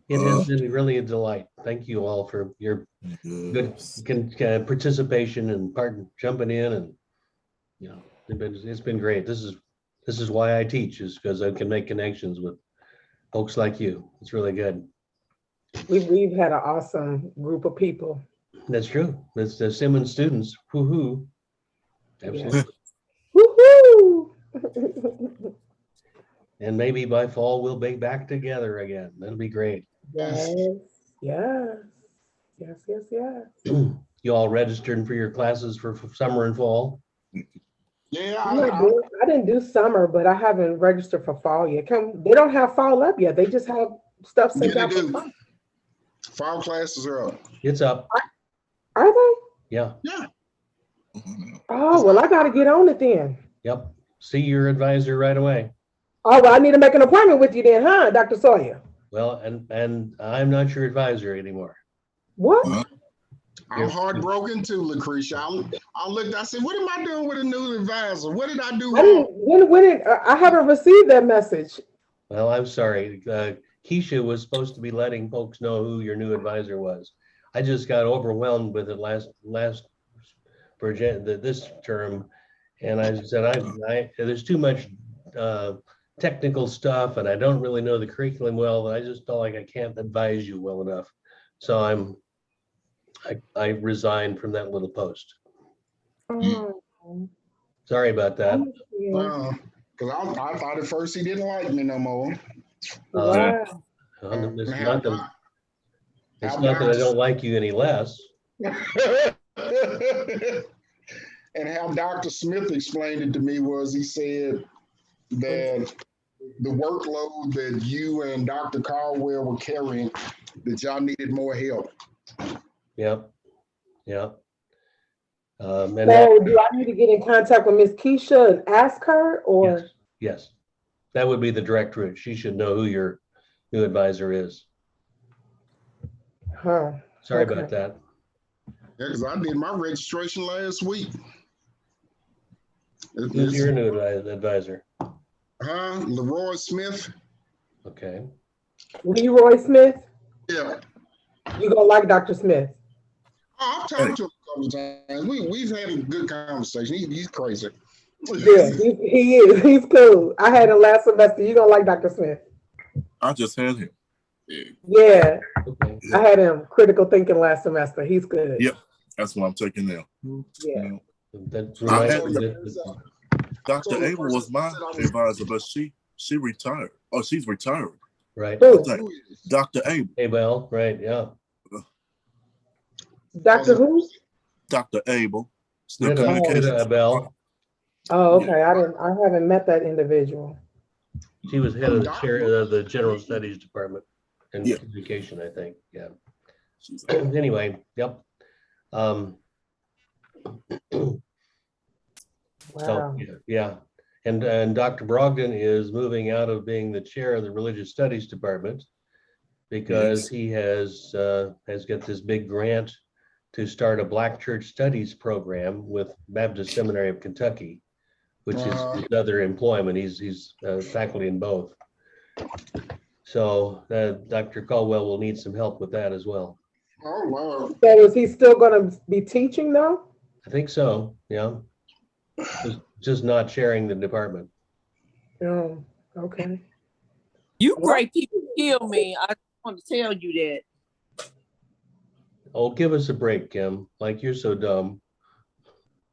It has been really a delight. Thank you all for your good participation and jumping in, and it's been great. This is why I teach, is because I can make connections with folks like you. It's really good. We've had an awesome group of people. That's true. It's the Simmons students. Woohoo! Absolutely. Yeah. Woohoo! And maybe by fall we'll be back together again. That'll be great. Yes, yes, yes, yes, yes. You all registered for your classes for summer and fall? Yeah, I didn't do summer, but I haven't registered for fall yet. They don't have fall up yet. They just have stuff sent out for fall. Fall classes are up. It's up. Are they? Yeah. Yeah. Oh, well, I got to get on it then. Yep. See your advisor right away. Oh, well, I need to make an appointment with you then, huh, Dr. Sawyer? Well, and I'm not your advisor anymore. What? I'm heartbroken too, Lucretia. I looked, I said, what am I doing with a new advisor? What did I do wrong? I haven't received that message. Well, I'm sorry. Keisha was supposed to be letting folks know who your new advisor was. I just got overwhelmed with it this term, and I said, there's too much technical stuff, and I don't really know the curriculum well, and I just felt like I can't advise you well enough. So I resigned from that little post. Oh. Sorry about that. Because I thought at first he didn't like me no more. Wow. It's not that I don't like you any less. And how Dr. Smith explained it to me was, he said that the workload that you and Dr. Caldwell were carrying, that y'all needed more help. Yep. Yeah. So do I need to get in contact with Miss Keisha and ask her, or? Yes. That would be the direct route. She should know who your new advisor is. Huh. Sorry about that. Yeah, because I did my registration last week. Who's your new advisor? Leroy Smith. Okay. Leroy Smith? Yeah. You gonna like Dr. Smith? I've talked to him a couple of times. We've had a good conversation. He's crazy. Yeah, he is. He's cool. I had him last semester. You gonna like Dr. Smith? I just had him. Yeah. Okay. I had him critical thinking last semester. He's good. Yep. That's what I'm taking now. Yeah. Dr. Abel was my advisor, but she retired. Oh, she's retired. Right. Dr. Abel. Abel, right, yeah. Dr. who? Dr. Abel. Abel. Oh, okay. I haven't met that individual. She was head of the chair of the General Studies Department and Education, I think. Yeah. Anyway, yep. Wow. So yeah. And Dr. Brogdon is moving out of being the chair of the Religious Studies Department because he has got this big grant to start a Black Church Studies program with Baptist Seminary of Kentucky, which is his other employment. He's faculty in both. So Dr. Caldwell will need some help with that as well. Oh, wow. So is he still going to be teaching though? I think so, yeah. Just not chairing the department. Oh, okay. You great people kill me. I want to tell you that. Oh, give us a break, Kim. Like, you're so dumb.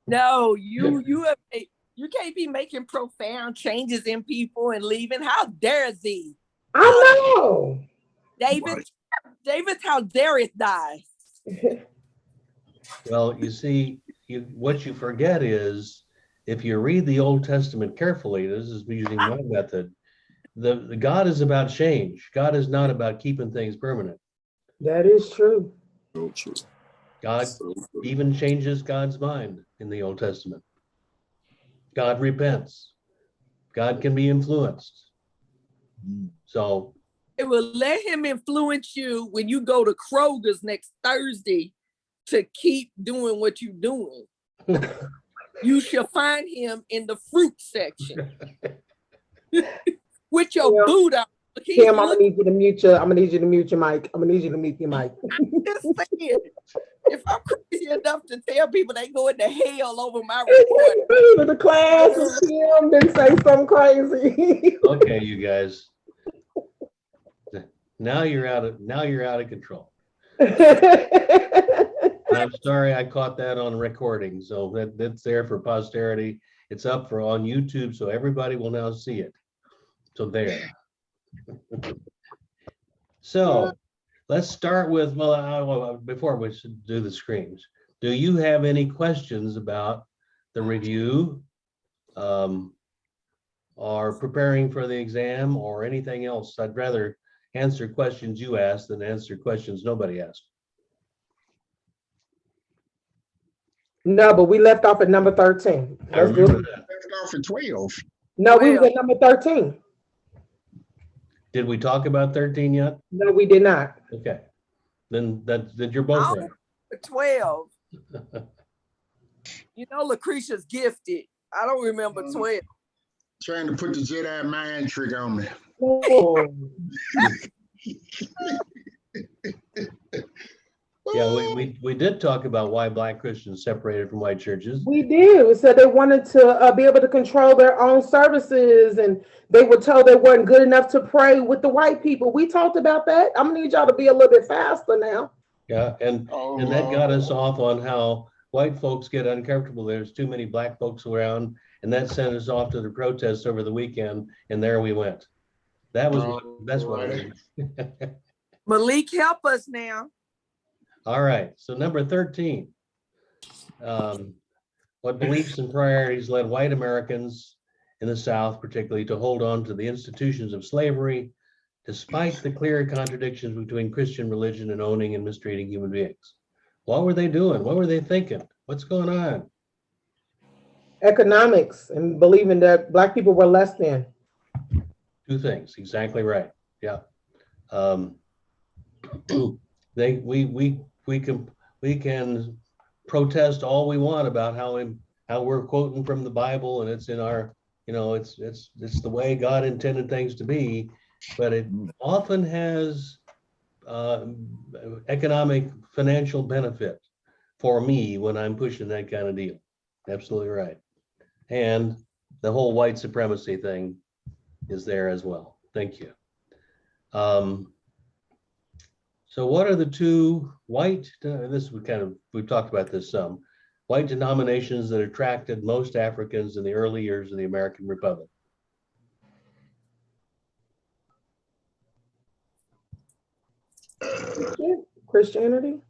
No, you can't be making profound changes in people and leaving. How dare thee? I know. David, how dare it die? Well, you see, what you forget is, if you read the Old Testament carefully, this is using my method, the God is about change. God is not about keeping things permanent. That is true. So true. God even changes God's mind in the Old Testament. God repents. God can be influenced. So it will let him influence you when you go to Kroger's next Thursday to keep doing what you're doing. You shall find him in the fruit section with your boot out He's Kim, I'm gonna looking need you to mute your. I'm gonna need you to mute your mic. I'm gonna need you to mute your mic. just saying. If I'm crazy enough to tell people they going to hell over my report, The class and Kim didn't say something crazy. Okay, you guys. Now you're out of control. And I'm sorry I caught that on recording, so that's there for posterity. It's up on YouTube, so everybody will now see it. So there. So let's start with, before we should do the screens, do you have any questions about the review, or preparing for the exam, or anything else? I'd rather answer questions you ask than answer questions nobody asked. No, but we left off at number 13. I Let's do remember it. that. Left off at 12. No, we was at number 13. Did we talk about 13 yet? No, we did not. Okay. Then you're both right. 12. You know, Lucretia's gifted. I don't remember 12. Trying to put the Jedi mind trick on me. Oh. Yeah, we did talk about why Black Christians separated from white churches. We did. We said they wanted to be able to control their own services, and they were told they weren't good enough to pray with the white people. We talked about that. I'm gonna need y'all to be a little bit faster now. Yeah, and that got us off on how white folks get uncomfortable. There's too many Black folks around, and that sent us off to the protests over the weekend, and there we went. That's what. Malik, help us now. All right, so number 13. What beliefs and priorities led white Americans in the South, particularly, to hold on to the institutions of slavery, despite the clear contradictions between Christian religion and owning and mistreating human beings? What were they doing? What were they thinking? What's going on? Economics and believing that Black people were less than. Two things, exactly right. Yeah. We can protest all we want about how we're quoting from the Bible, and it's in our, it's the way God intended things to be, but it often has economic, financial benefit for me when I'm pushing that kind of deal. Absolutely right. And the whole white supremacy thing is there as well. Thank you. So what are the two white, we've talked about this some, white denominations that attracted most Africans in the early years of the American Republic? Christianity?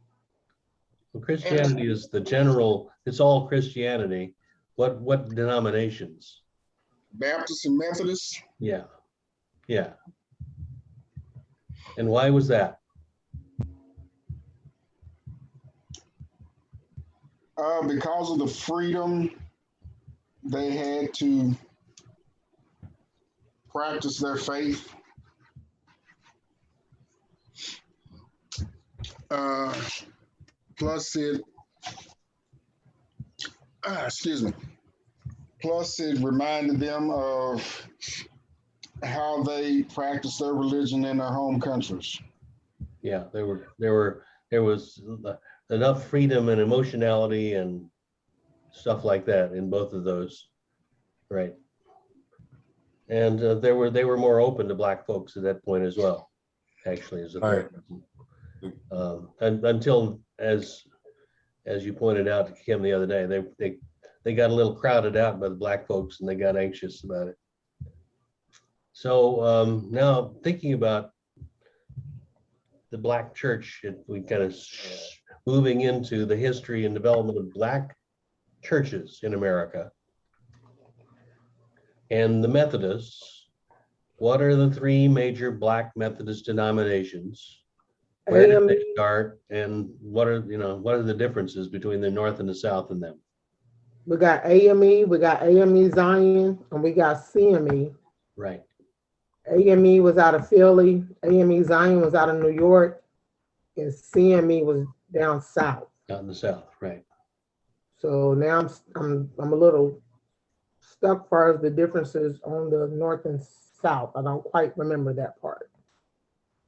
Well, Christianity is the general, it's all Christianity. What denominations? Baptists and Methodists. Yeah. Yeah. And why was that? Because of the freedom they had to practice their faith. Plus it reminded them of how they practiced their religion in their home countries. Yeah, there was enough freedom and emotionality and stuff like that in both of those, right? And they were more open to Black folks at that point as well, actually, as a third. And until, as you pointed out to Kim the other day, they got a little crowded out by the Black folks, and they got anxious about it. So now thinking about the Black church, we kind of moving into the history and development of Black churches in America and the Methodists. What are the three major Black Methodist denominations? Where did they start, and what are the differences between the North and the South in them? We got AME, we got AME Zion, and we got CME. Right. AME was out of Philly, AME Zion was out of New York, and CME was down south. Out in the South, right. So now I'm a little stuck as far as the differences on the North and south. I don't quite remember that part.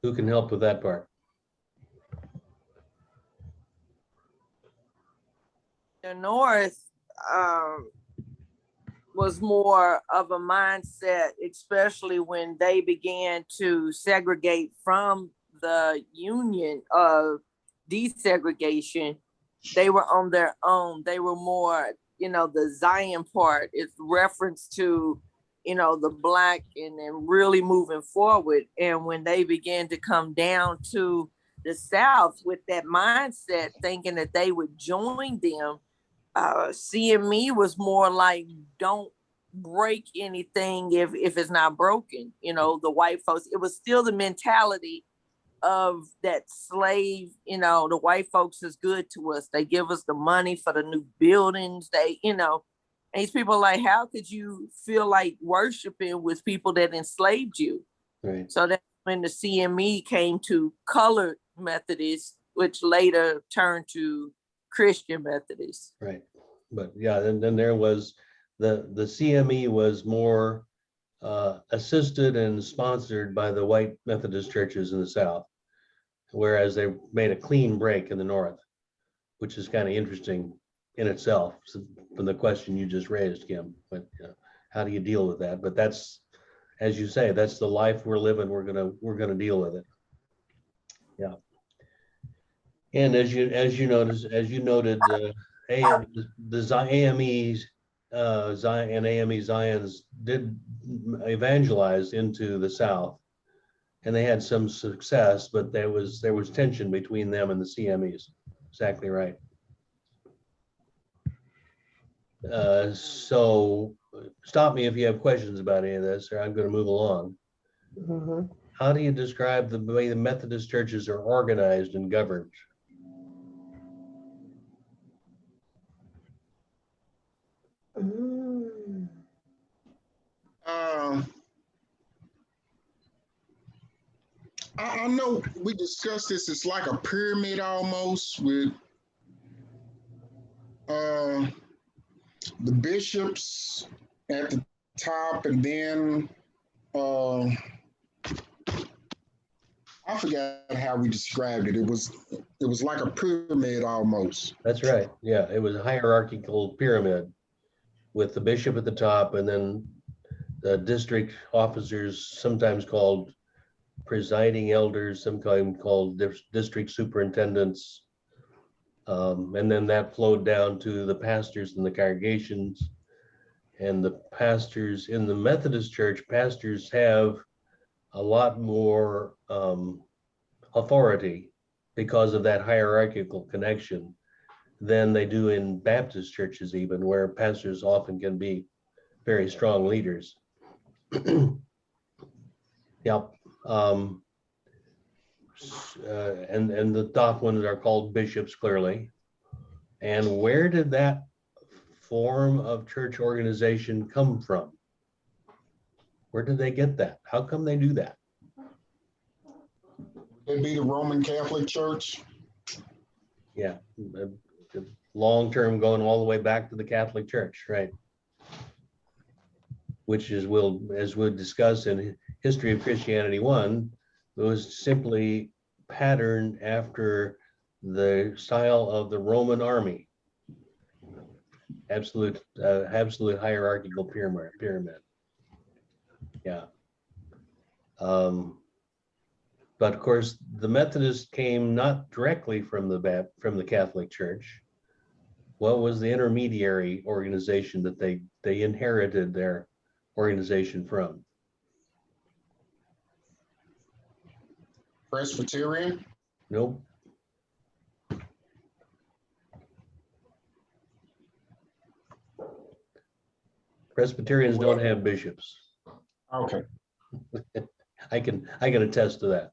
Who can help with that part? The North was more of a mindset, especially when they began to segregate from the Union of desegregation. They were on their own. They were more, the Zion part is reference to, the Black and then really moving forward. And when they began to come down to the South with that mindset, thinking that they would join them, CME was more like, don't break anything if it's not broken. The white folks, it was still the mentality of that slave, the white folks is good to us. They give us the money for the new buildings. And these people are like, how could you feel like worshiping with people that enslaved you? Right. So that's when the CME came to colored Methodists, which later turned to Christian Methodists. Right. But yeah, and then there was the CME was more assisted and sponsored by the white Methodist churches in the South, whereas they made a clean break in the North, which is kind of interesting in itself, from the question you just raised, Kim. But how do you deal with that? But that's, as you say, that's the life we're living. We're gonna deal with it. Yeah. And as you noted, the AMEs, Zion and AME Zions did evangelize into the South, and they had some success, but there was tension between them and the CMEs. Exactly right. So stop me if you have questions about any of this, or I'm going to move along. Mhm. How do you describe the way the Methodist churches are organized and governed? Mm. I know we discussed this. It's like a pyramid almost, with the bishops at the top, and then I forgot how we described it. It was like a pyramid almost. That's right. Yeah, it was a hierarchical pyramid with the bishop at the top, and then the district officers, sometimes called presiding elders, sometimes called district superintendents. And then that flowed down to the pastors and the congregations. And the pastors in the Methodist Church, pastors have a lot more authority because of that hierarchical connection than they do in Baptist churches, even, where pastors often can be very strong leaders. Yep. And the top ones are called bishops, clearly. And where did that form of church organization come from? Where did they get that? How come they do that? Would it be the Roman Catholic Church? Yeah, long term, going all the way back to the Catholic Church, right? Which is, as we'll discuss in History of Christianity 1, it was simply patterned after the style of the Roman army. Absolute hierarchical pyramid. Yeah. But of course, the Methodists came not directly from the Catholic Church. What was the intermediary organization that they inherited their organization from? Presbyterian? Nope. Presbyterians don't have bishops. Okay. I can attest to that.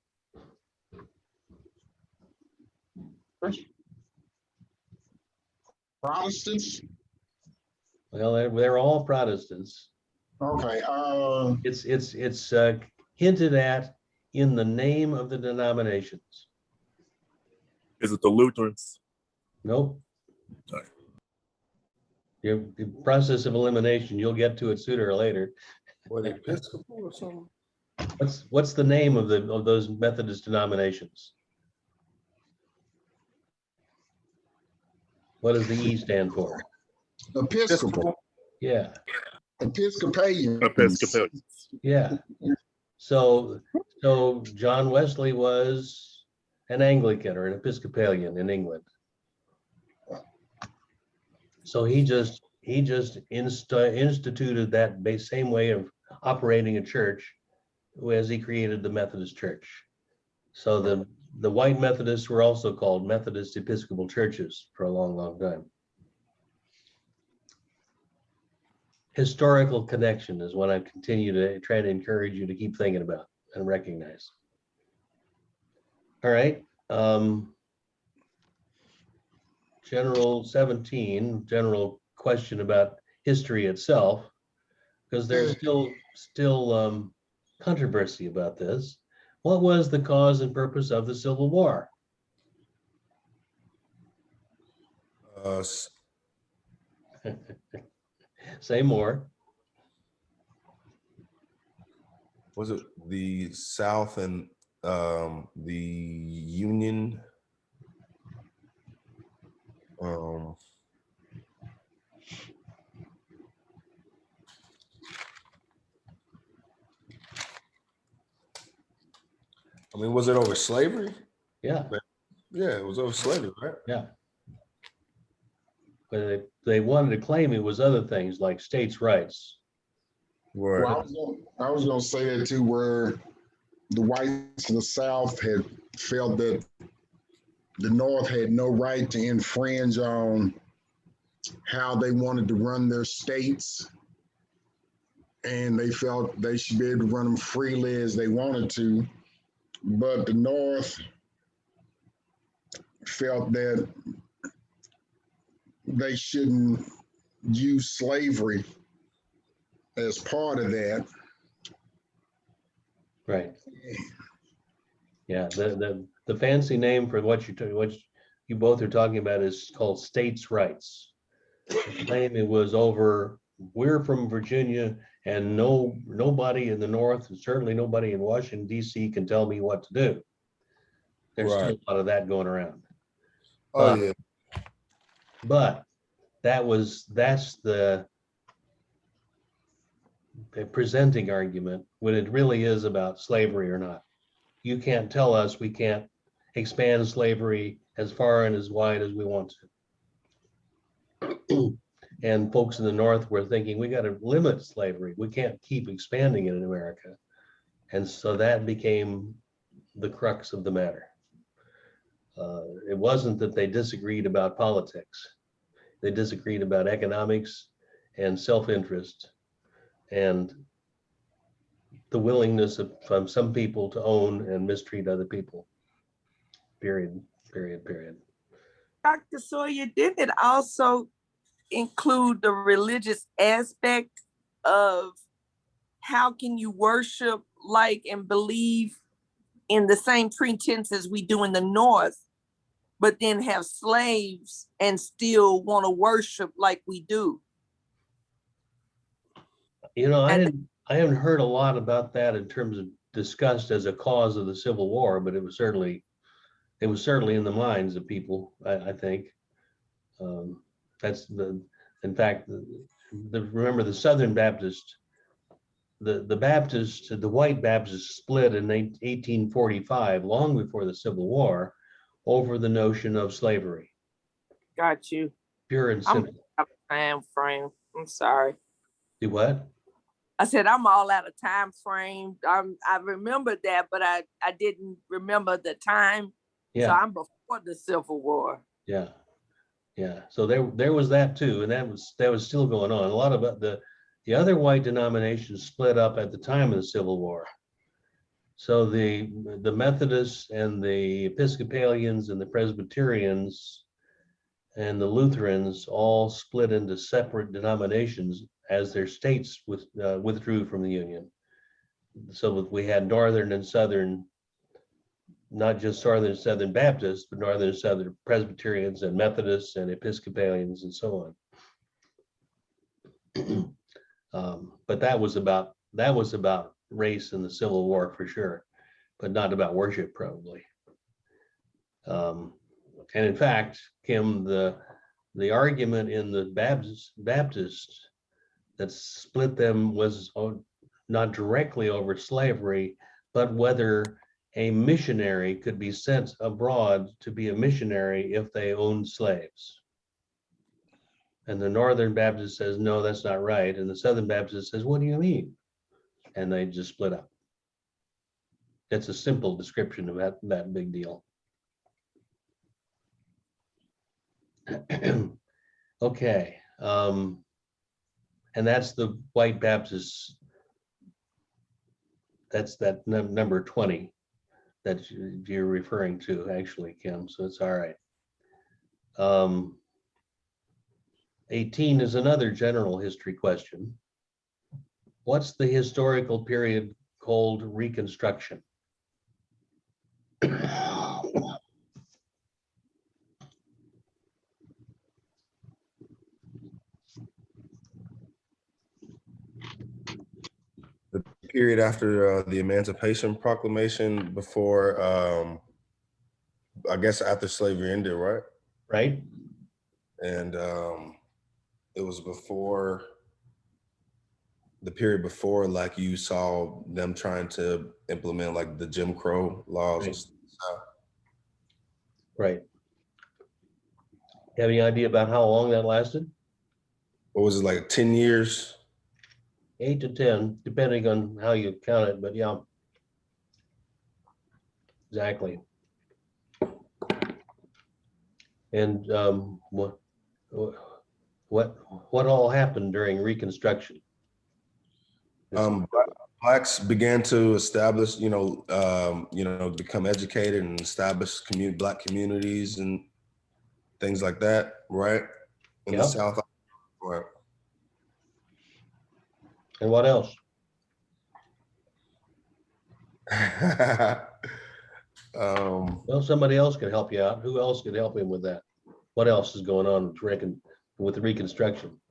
Protestants? Well, they're all Protestants. Okay. It's hinted at in the name of the denominations. Is it the Lutherans? Nope. Sorry. The process of elimination, you'll get to it sooner or later. What, Episcopal or something? What's the name of those Methodist denominations? What does the E stand for? Episcopal, Yeah, Episcopalian. Episcopalian. yeah. So John Wesley was an Anglican or an Episcopalian in England. So he just instituted that same way of operating a church as he created the Methodist Church. So the white Methodists were also called Methodist Episcopal churches for a long, long time. Historical connection is what I continue to try to encourage you to keep thinking about and recognize. All right. General 17, general question about history itself, because there's still controversy about this. What was the cause and purpose of the Civil War? Say more. Was it the South and the Union? I mean, was it over slavery? Yeah, Yeah, it was over slavery, right? yeah. But they wanted to claim it was other things like states' rights. Right. Well, I was gonna say that too, where the whites of the South had felt that the North had no right to infringe on how they wanted to run their states. And they felt they should be able to run them freely as they wanted to. But the North felt that they shouldn't use slavery as part of that. Right. Yeah, the fancy name for what you both are talking about is called states' rights. The claim it was over, we're from Virginia and nobody in the North, and certainly nobody in Washington, D.C. can tell me what to do. There's still a lot of that going around. Oh, yeah. But that's the presenting argument when it really is about slavery or not. You can't tell us we can't expand slavery as far and as wide as we want to. And folks in the North were thinking we got to limit slavery. We can't keep expanding it in America. And so that became the crux of the matter. It wasn't that they disagreed about politics. They disagreed about economics and self-interest and the willingness of some people to own and mistreat other people. Period. Dr. Sawyer, didn't it also include the religious aspect of how can you worship like and believe in the same pretenses we do in the North, but then have slaves and still want to worship like we do? You know, I haven't heard a lot about that in terms of discussed as a cause of the Civil War, but it was certainly in the minds of people, I think. In fact, remember the Southern Baptist, the white Baptists split in 1845, long before the Civil War, over the notion of slavery. Got you. Pure and simple. Time frame. I'm sorry. Do what? I said I'm all out of time frame. I remembered that, but I didn't remember the time. Yeah. So I'm before the Civil War. Yeah. So there was that too, and that was still going on. A lot of the other white denominations split up at the time of the Civil War. So the Methodists and the Episcopalians and the Presbyterians and the Lutherans all split into separate denominations as their states withdrew from the Union. So we had Northern and Southern, not just Northern and Southern Baptists, but Northern and Southern Presbyterians and Methodists and Episcopalians and so on. But that was about that was about race in the Civil War for sure, but not about worship probably. And in fact, Kim, the argument in the Baptist that split them was not directly over slavery, but whether a missionary could be sent abroad to be a missionary if they owned slaves. And the Northern Baptist says, no, that's not right. And the Southern Baptist says, what do you mean? And they just split up. It's a simple description of that big deal. Okay. And that's the white Baptist. That's that number 20 that you're referring to, actually, Kim. So it's all right. 18 is another general history question. What's the historical period called Reconstruction? The period after the Emancipation Proclamation, before, I guess after slavery ended, right? Right? And it was before the period before, like you saw them trying to implement like the Jim Crow laws. Right. And stuff. Right. You have any idea about how long that lasted? What was it, like 10 years? 8 to 10, depending on how you count it, but yeah. Exactly. And what all happened during Reconstruction? Blacks began to establish, become educated and establish Black communities and things like that, right? In the South. Right. And what else? Well, somebody else can help you out. Who else could help him with that? What else is going on with the Reconstruction?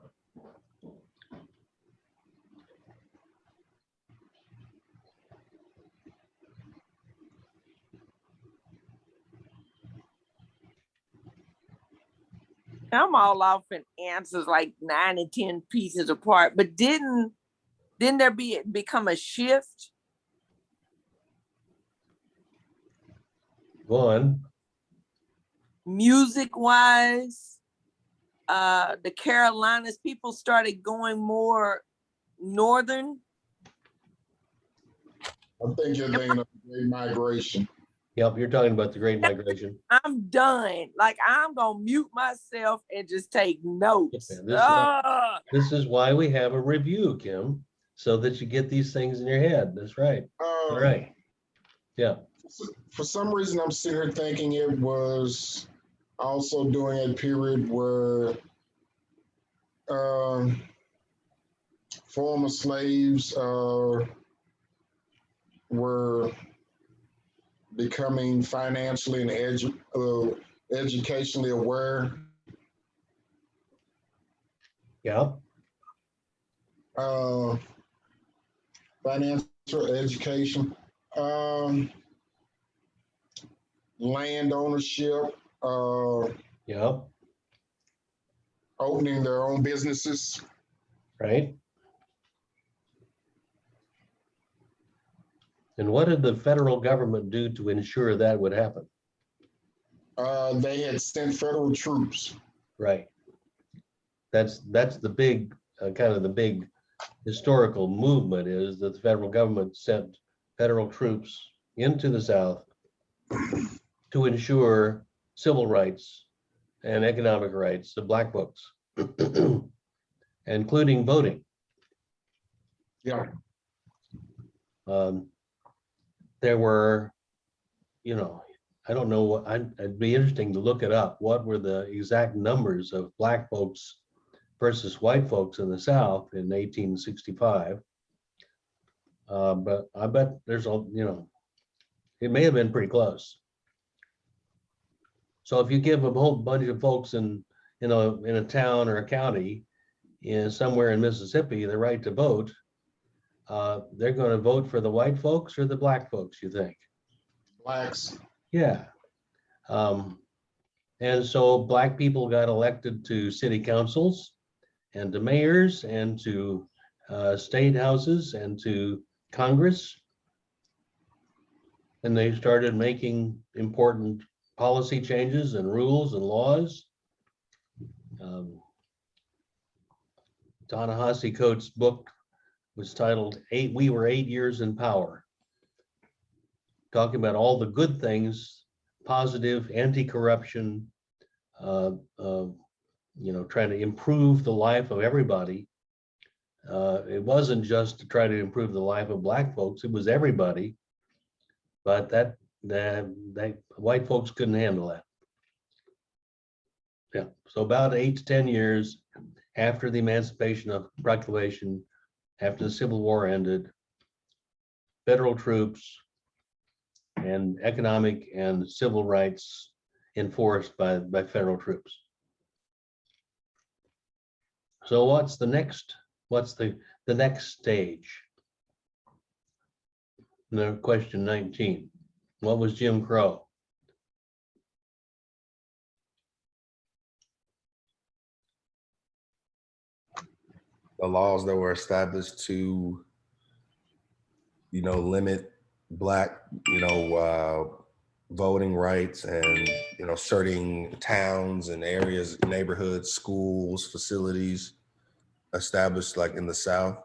I'm all off in answers like 9 and 10 pieces apart, but didn't there become a shift? Go on. Music wise, the Carolinas, people started going more northern. I think you're thinking of the Great Migration. Yep, you're talking about the Great Migration. I'm done. Like, I'm gonna mute myself and just take notes. This is why we have a review, Kim, so that you get these things in your head. That's right. All right. Yeah. For some reason, I'm sitting here thinking it was also during a period where former slaves were becoming financially and educationally aware. Yeah. Financial education, land ownership, Yeah. opening their own businesses. Right. And what did the federal government do to ensure that would happen? They had sent federal troops. Right. That's the big kind of the big historical movement, is that the federal government sent federal troops into the South to ensure civil rights and economic rights of Black folks, including voting. Yeah. There were, I don't know what, it'd be interesting to look it up. What were the exact numbers of Black folks versus white folks in the South in 1865? But I bet there's it may have been pretty close. So if you give a whole bunch of folks in a town or a county somewhere in Mississippi the right to vote, they're going to vote for the white folks or the black folks, you think? Blacks. Yeah. And so black people got elected to city councils and to mayors and to state houses and to Congress. And they started making important policy changes and rules and laws. Ta-Nehisi Coates' book was titled We Were 8 Years in Power, talking about all the good things, positive, anti-corruption, trying to improve the life of everybody. It wasn't just to try to improve the life of black folks, it was everybody. But that white folks couldn't handle that. Yeah, so about 8 to 10 years after the Emancipation Proclamation, after the Civil War ended, federal troops and economic and civil rights enforced by federal troops. So what's the next stage? No, question 19. What was Jim Crow? The laws that were established to, limit black, voting rights and, certain towns and areas, neighborhoods, schools, facilities established like in the South.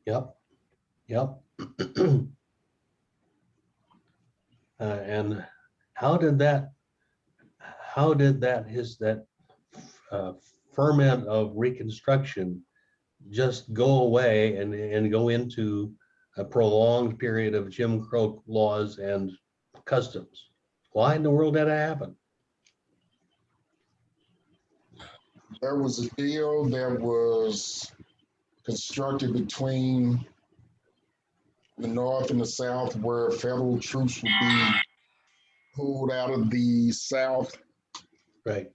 Yep. And how did that ferment of Reconstruction just go away and go into a prolonged period of Jim Crow laws and customs? Why in the world did that happen? There was a deal that was constructed between the North and the South where federal troops would be pulled out of the South. Right.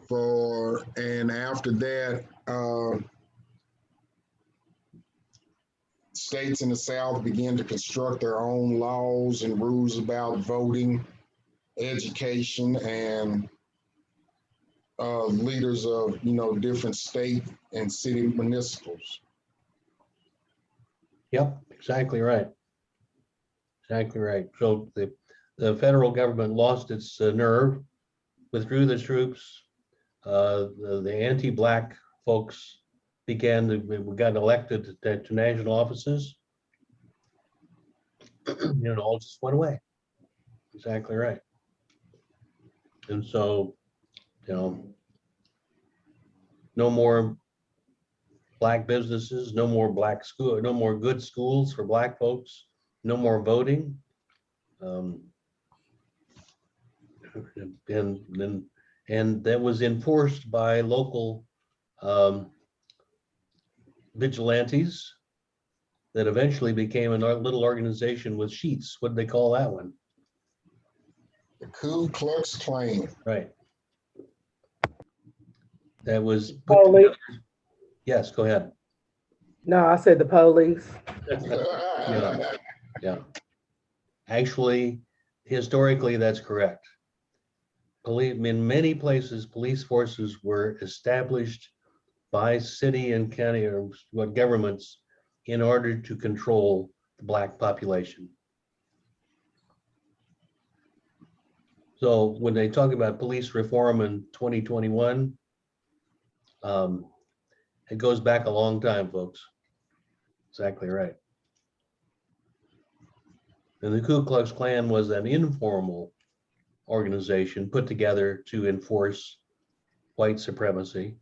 And after that, states in the South began to construct their own laws and rules about voting, education, and leaders of, different state and city municipals. Yep, exactly right. Exactly right. So the federal government lost its nerve, withdrew the troops. The anti-black folks got elected to national offices. All just went away. Exactly right. And so, no more black businesses, no more black school, no more good schools for black folks, no more voting. And that was enforced by local vigilantes that eventually became a little organization with sheets. What did they call that one? The Ku Klux Klan. Right. That was Police. Yes, go ahead. No, I said the police. Yeah. Actually, historically, that's correct. In many places, police forces were established by city and county or governments in order to control the black population. So when they talk about police reform in 2021, it goes back a long time, folks. Exactly right. And the Ku Klux Klan was an informal organization put together to enforce white supremacy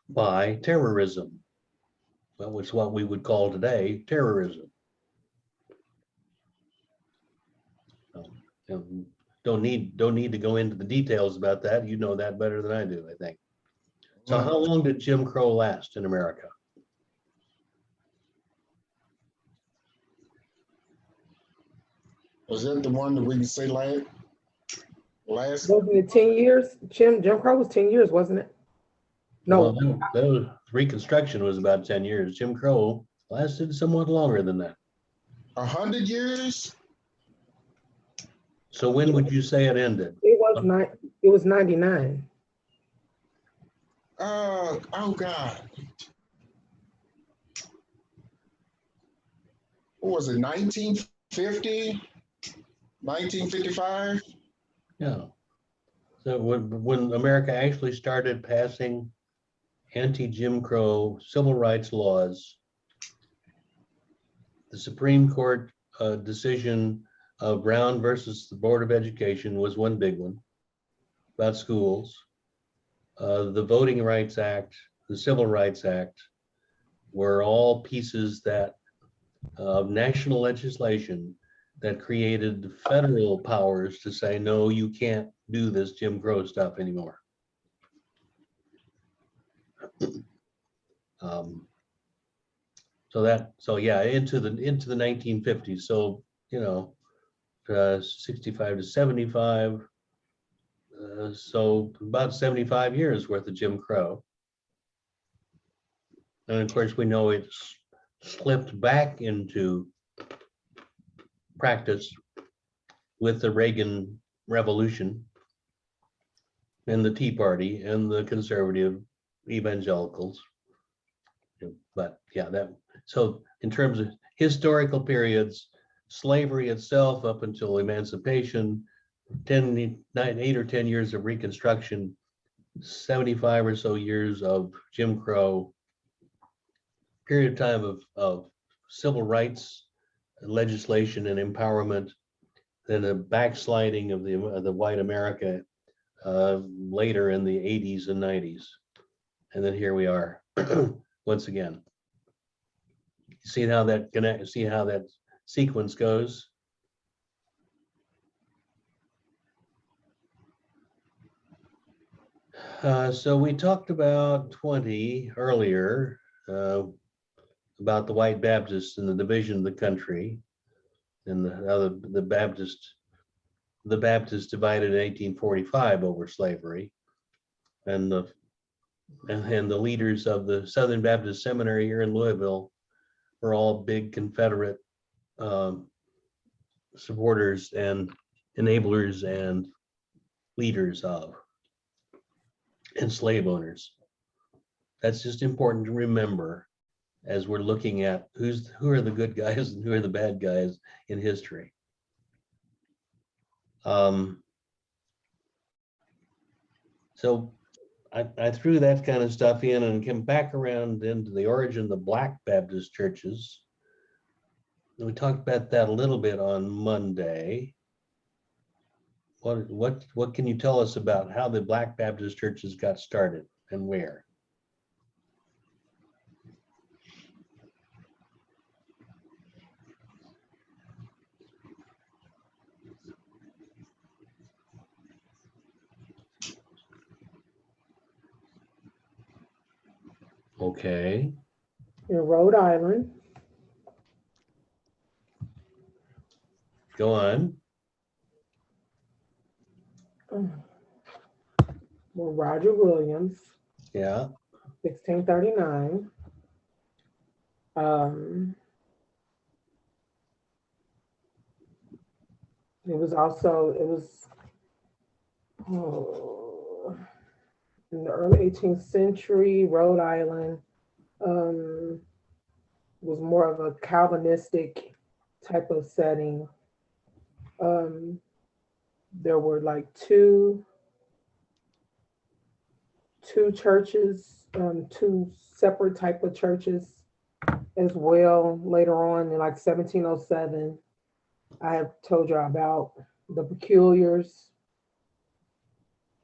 by terrorism, which is what we would call today terrorism. Don't need to go into the details about that. You know that better than I do, I think. So how long did Jim Crow last in America? Was that the one that we can say last? Wasn't it 10 years? Jim Crow was 10 years, wasn't it? No, Well, Reconstruction was about 10 years. Jim Crow lasted somewhat longer than that. 100 years? So when would you say it ended? It was 99. Oh God. What was it, 1950? 1955? Yeah. So when America actually started passing anti-Jim Crow civil rights laws, the Supreme Court decision of Brown versus the Board of Education was one big one about schools. The Voting Rights Act, the Civil Rights Act were all pieces that of national legislation that created federal powers to say, no, you can't do this Jim Crow stuff anymore. So yeah, into the 1950s. So, 65 to 75. So about 75 years worth of Jim Crow. And of course, we know it's slipped back into practice with the Reagan Revolution and the Tea Party and the conservative evangelicals. But yeah, so in terms of historical periods, slavery itself up until emancipation, 8 or 10 years of Reconstruction, 75 or so years of Jim Crow, period of time of civil rights legislation and empowerment, then a backsliding of the white America later in the 80s and 90s. And then here we are once again. See how that sequence goes? So we talked about 20 earlier, about the white Baptists and the division of the country, and how the Baptists divided in 1845 over slavery, and the leaders of the Southern Baptist Seminary here in Louisville were all big Confederate supporters and enablers and leaders of and slave owners. That's just important to remember as we're looking at who are the good guys and who are the bad guys in history. So I threw that kind of stuff in and came back around into the origin of the Black Baptist churches. And we talked about that a little bit on Monday. What can you tell us about how the Black Baptist churches got started and where? Okay. In Rhode Island. Go on. Well, Roger Williams, Yeah. 1639. It was in the early 18th century, Rhode Island was more of a Calvinistic type of setting. There were like two churches, two separate type of churches as well later on in like 1707. I have told you about the Peculiars.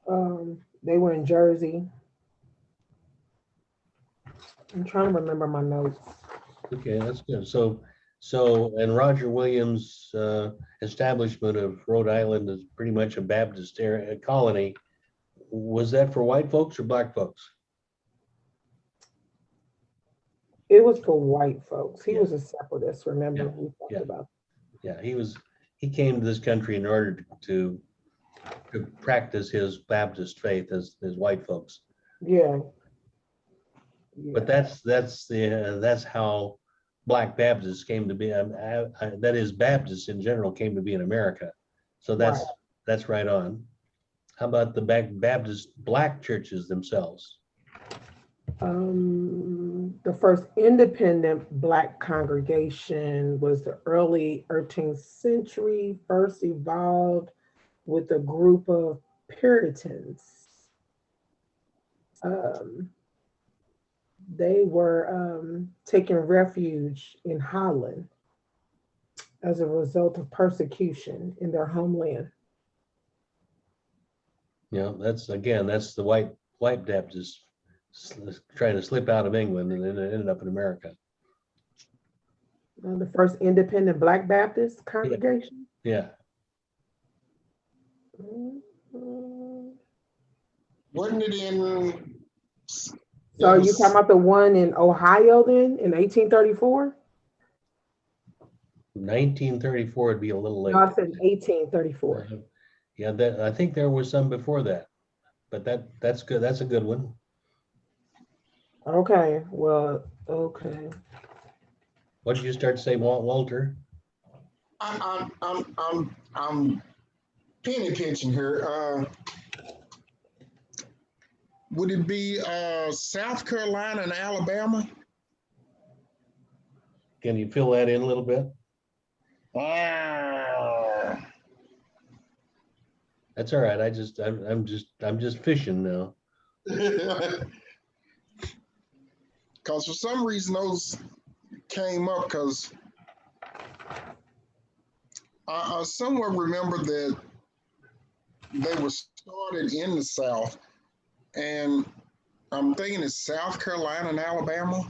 They were in Jersey. I'm trying to remember my notes. Okay, that's good. So and Roger Williams' establishment of Rhode Island is pretty much a Baptist area colony. Was that for white folks or black folks? It was for white folks. He Yeah. was a separatist, remember? Yeah. We talked Yeah. about. Yeah, he came to this country in order to practice his Baptist faith as white folks. Yeah. But that's how Black Baptists came to be. That is, Baptists in general came to be in America. So that's right on. How about the Baptist black churches themselves? The first independent Black congregation was the early 13th century, first evolved with a group of Puritans. They were taking refuge in Holland as a result of persecution in their homeland. That's the white Baptists trying to slip out of England and then it ended up in America. The first independent Black Baptist congregation. Yeah. Wasn't it in? So are you talking about the one in Ohio then in 1834? 1934 would be a little late. No, I said 1834. Yeah, I think there was some before that, but that's good. That's a good one. Okay, well, okay. What did you start to say, Walter? I'm penny pinching here. Would it be South Carolina and Alabama? Can you fill that in a little bit? That's all right. I'm just fishing now. Because for some reason those came up because I somewhat remember that they were started in the South, and I'm thinking it's South Carolina and Alabama.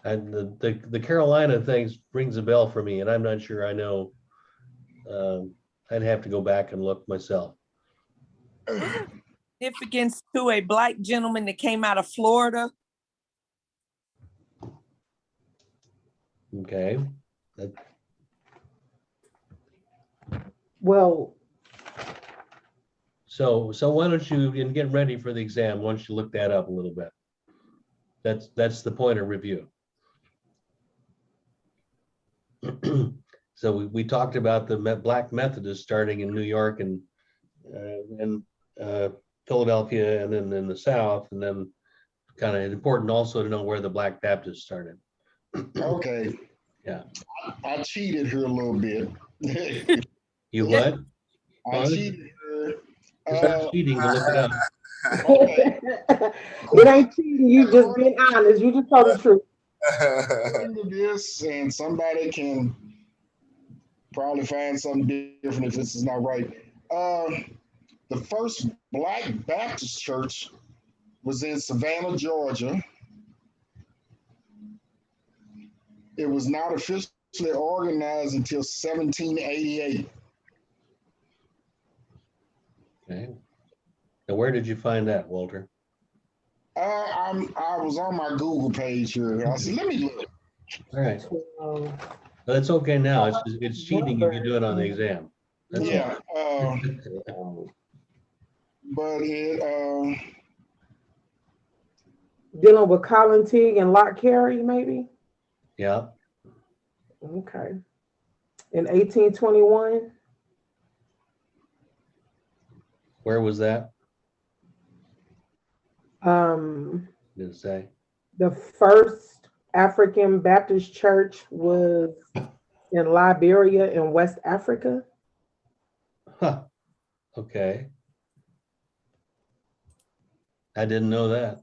And the Carolina thing rings a bell for me, and I'm not sure I know. I'd have to go back and look myself. Significance to a Black gentleman that came out of Florida. Okay. Well, So why don't you, in getting ready for the exam, why don't you look that up a little bit? That's the point of review. So we talked about the Black Methodists starting in New York and Philadelphia and then in the South, and then kind of important also to know where the Black Baptists started. Okay. Yeah. I cheated here a little bit. You what? I cheated here. It's not cheating to look it up. Okay. it ain't cheating. You just being honest. You just told the truth. Into this, and somebody can probably find something different if this is not right. The first Black Baptist church was in Savannah, Georgia. It was not officially organized until 1788. Okay. Now, where did you find that, Walter? I was on my Google page here. I said, let me look. All right. Um, Well, it's okay now. It's cheating if you do it on the exam. That's Yeah. um, But it dealing with Colin Teague and Locke Carey, maybe. Yeah. Okay. In 1821. Where was that? Did it say? The first African Baptist church was in Liberia in West Africa. Huh. Okay. I didn't know that.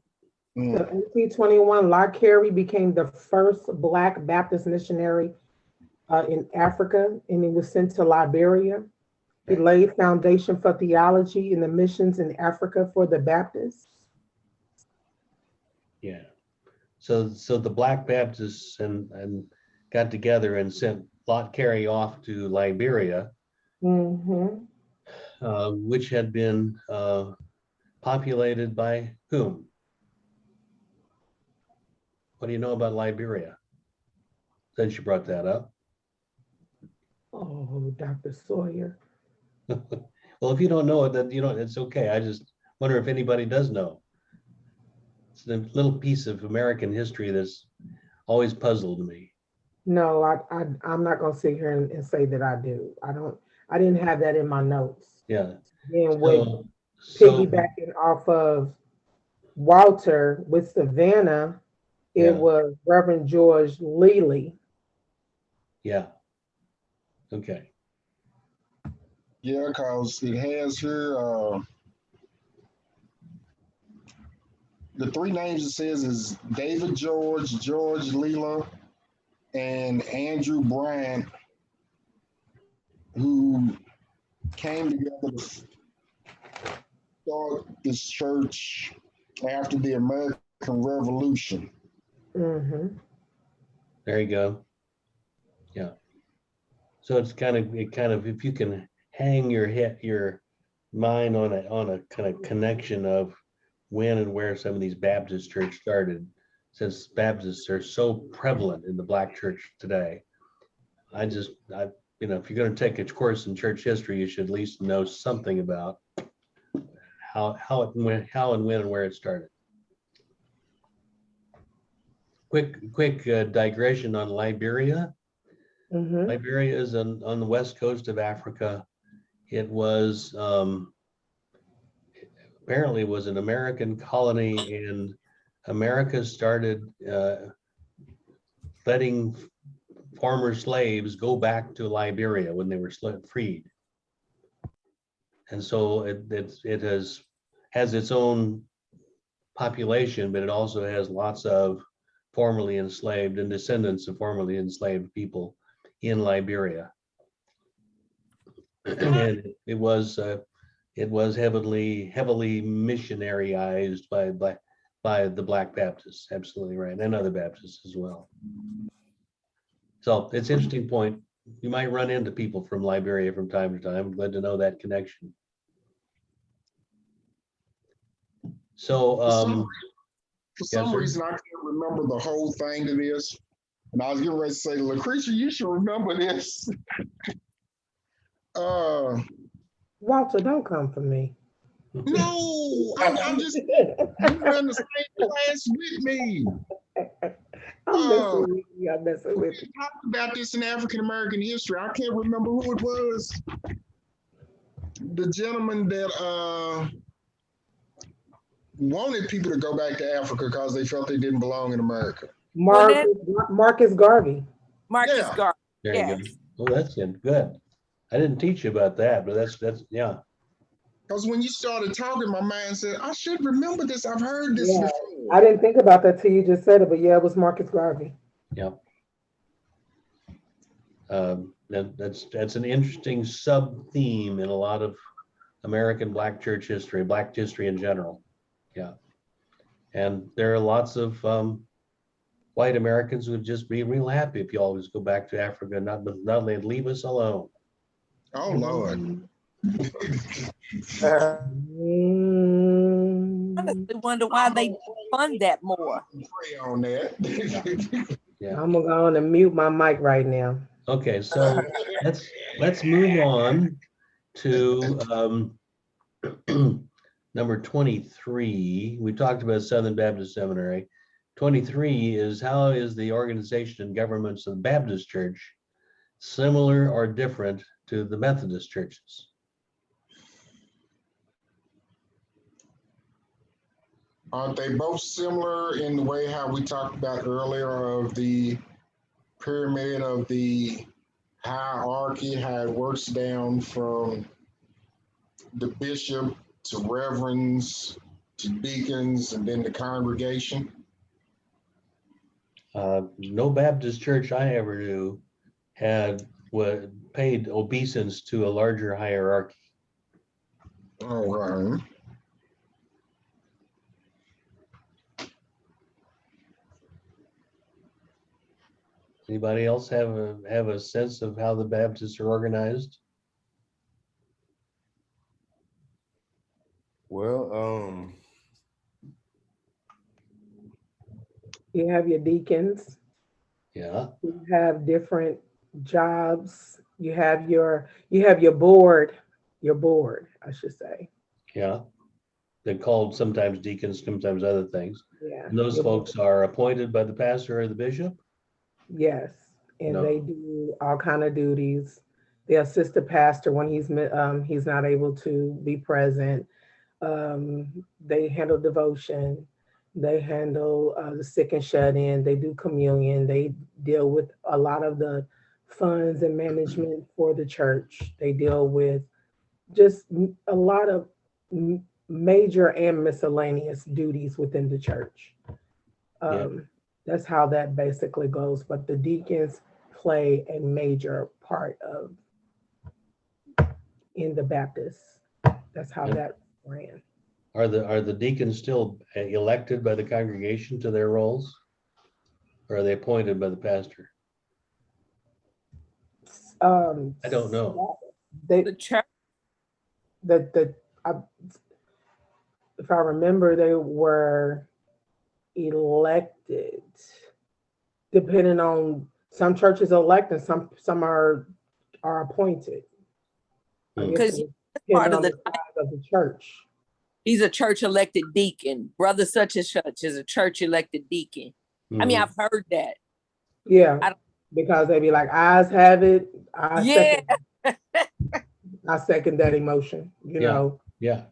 So 1821, Locke Carey became the first Black Baptist missionary in Africa, and he was sent to Liberia. He laid foundation for theology and the missions in Africa for the Baptists. Yeah. So the Black Baptists and got together and sent Locke Carey off to Liberia, Mm-hmm. which had been populated by whom? What do you know about Liberia? Since you brought that up. Oh, Dr. Sawyer. Well, if you don't know it, then it's okay. I just wonder if anybody does know. it's a little piece of American history that's always puzzled me. No, I'm not gonna sit here and say that I do. I didn't have that in my notes. Yeah. Then with So, piggybacking off of Walter with Savannah, it Yeah. was Reverend George Lely. yeah. Okay. Yeah, because it has here the three names it says is David George, George Leela, and Andrew Bryant, who came together to start this church after the American Revolution. Mm-hmm. There you go. Yeah. So it kind of, if you can hang your mind on a kind of connection of when and where some of these Baptist churches started, since Baptists are so prevalent in the Black church today. If you're going to take a course in church history, you should at least know something about how and when and where it started. Quick digression on Liberia. Mm-hmm. Liberia is on the west coast of Africa. It was apparently was an American colony, and America started letting former slaves go back to Liberia when they were freed. And so it has its own population, but it also has lots of formerly enslaved and descendants of formerly enslaved people in Liberia. And it was heavily missionaryized by the Black Baptists, absolutely right, and other Baptists as well. So it's an interesting point. You might run into people from Liberia from time to time. Glad to know that connection. So For some sir. reason, I can't remember the whole thing to this. And I was getting ready to say, Lucretia, you should remember this. Walter, don't come for me. No, I'm just, you were in the same class with me. I'm messing with you. I'm messing with you. We talked about this in African American history. I can't remember who it was. The gentleman that wanted people to go back to Africa because they felt they didn't belong in America. Marcus Garvey. Marcus Yeah. Garvey. There you Yes. go. Well, that's good. I didn't teach you about that, but that's yeah. Because when you started talking, my mind said, I should remember this. I've heard this Yeah. before. I didn't think about that till you just said it, but yeah, it was Marcus Garvey. Yep. That's an interesting sub theme in a lot of American Black church history, Black history in general. Yeah. And there are lots of white Americans who would just be real happy if you always go back to Africa, not leave us alone. Oh, Lord. Honestly, wonder why they fund that more. Pray on that. Yeah. I'm gonna go on and mute my mic right now. Okay, so let's move on to number 23. We talked about Southern Baptist Seminary. 23 is, how is the organization and governments of the Baptist Church similar or different to the Methodist churches? Aren't they both similar in the way how we talked about earlier of the pyramid of the hierarchy, how it works down from the bishop to reverends to deacons and then the congregation? No Baptist church I ever knew paid obeisance to a larger hierarchy. All right. Anybody else have a sense of how the Baptists are organized? Well, You have your deacons. Yeah. You have different jobs. You have your board, I should say. Yeah. they're called sometimes deacons, sometimes other things. Yeah. And those folks are appointed by the pastor or the bishop? Yes, and No. they do all kind of duties. They assist the pastor when he's not able to be present. They handle devotion. They handle the sick and shut in. They do communion. They deal with a lot of the funds and management for the church. They deal with just a lot of major and miscellaneous duties within the church. That's how that basically goes. But the deacons play a major part of in the Baptist. That's how that ran. Are the deacons still elected by the congregation to their roles? Or are they appointed by the pastor? I don't know. They The church, if I remember, they were elected, depending on some churches elect and some are appointed. I Hmm. guess because it part depended of on the the size of the church. he's a church elected deacon. Brother such and such is a church elected deacon. I mean, Mhm. I've heard that. Yeah, I don't- because they be like, eyes have it. Yeah. I second that emotion. You Yeah. know, Yeah.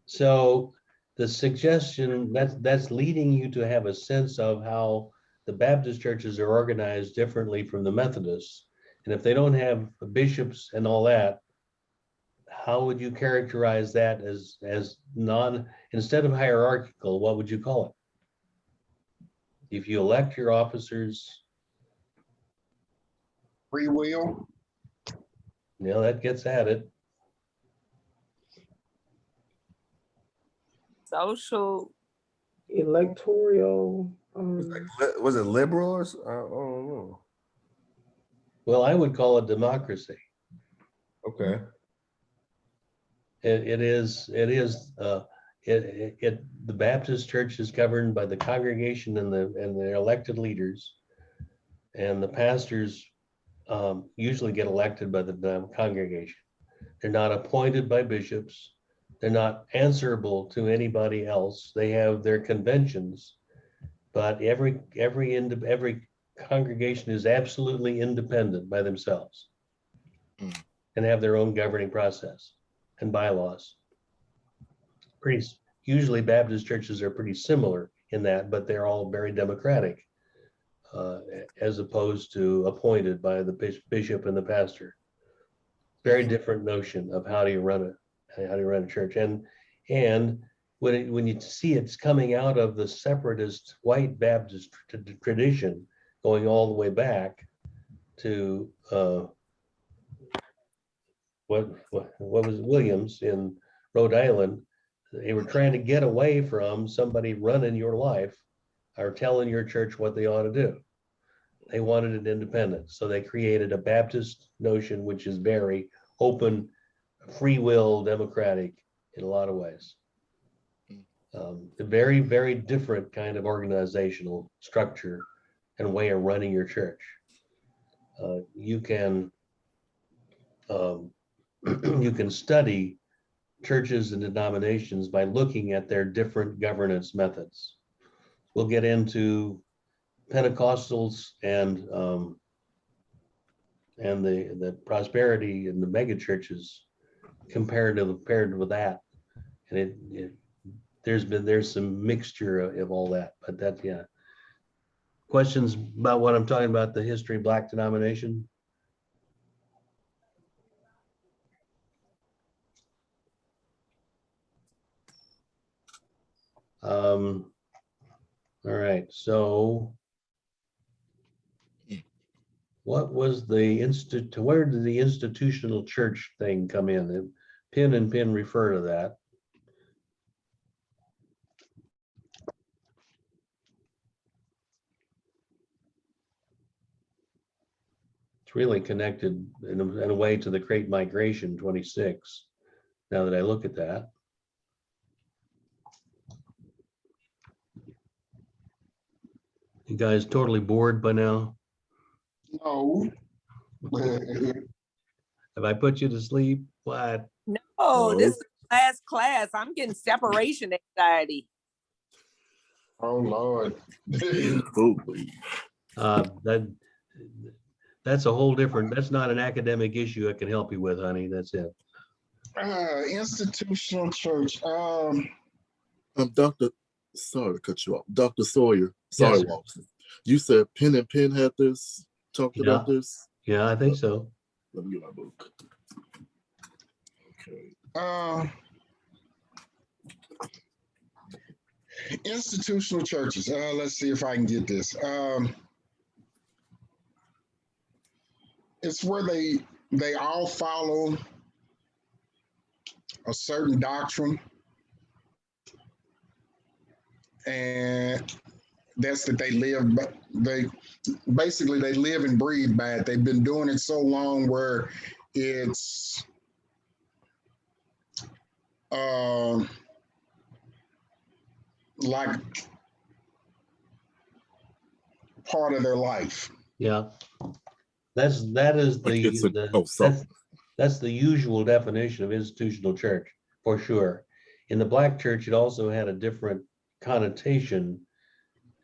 So the suggestion that's leading you to have a sense of how the Baptist churches are organized differently from the Methodists. And if they don't have bishops and all that, how would you characterize that as instead of hierarchical, what would you call it? If you elect your officers, Free will. that gets at it. Social. electoral. Was it liberal or I don't know. Well, I would call it democracy. Okay. The Baptist church is governed by the congregation and the elected leaders, and the pastors usually get elected by the congregation. They're not appointed by bishops. They're not answerable to anybody else. They have their conventions, but every congregation is absolutely independent by themselves and have their own governing process and bylaws. Usually Baptist churches are pretty similar in that, but they're all very democratic, as opposed to appointed by the bishop and the pastor. Very different notion of how do you run a church. And when you see it's coming out of the separatist white Baptist tradition, going all the way back to what was Williams in Rhode Island. They were trying to get away from somebody running your life or telling your church what they ought to do. They wanted it independent. So they created a Baptist notion, which is very open, free will, democratic in a lot of ways. A very, very different kind of organizational structure and way of running your church. You can study churches and denominations by looking at their different governance methods. We'll get into Pentecostals and the prosperity and the mega churches compared with that, and there's some mixture of all that, but that questions about what I'm talking about, the history of Black denomination? All right, so what was where did the institutional church thing come in? And Penn refer to that. It's really connected in a way to the Great Migration 26, now that I look at that. You guys totally bored by now? No. Have I put you to sleep? What? No, No. this is last class. I'm getting separation anxiety. Oh, Lord. Holy. That's a whole different, that's not an academic issue I can help you with, honey. That's it. Institutional church. Dr. Sorry to cut you off. Dr. Sawyer. Yes, Sorry, sir. Walter. You said Penn and Penn had this, talked Yeah. about this. Yeah, I think so. Let me get my book. Okay. Institutional churches. Let's see if I can get this. It's where they all follow a certain doctrine, and that's that they live. But they live and breathe by it. They've been doing it so long where it's like part of their life. Yeah. That is Like it's something. that's the usual definition of institutional church, for sure. In the Black church, it also had a different connotation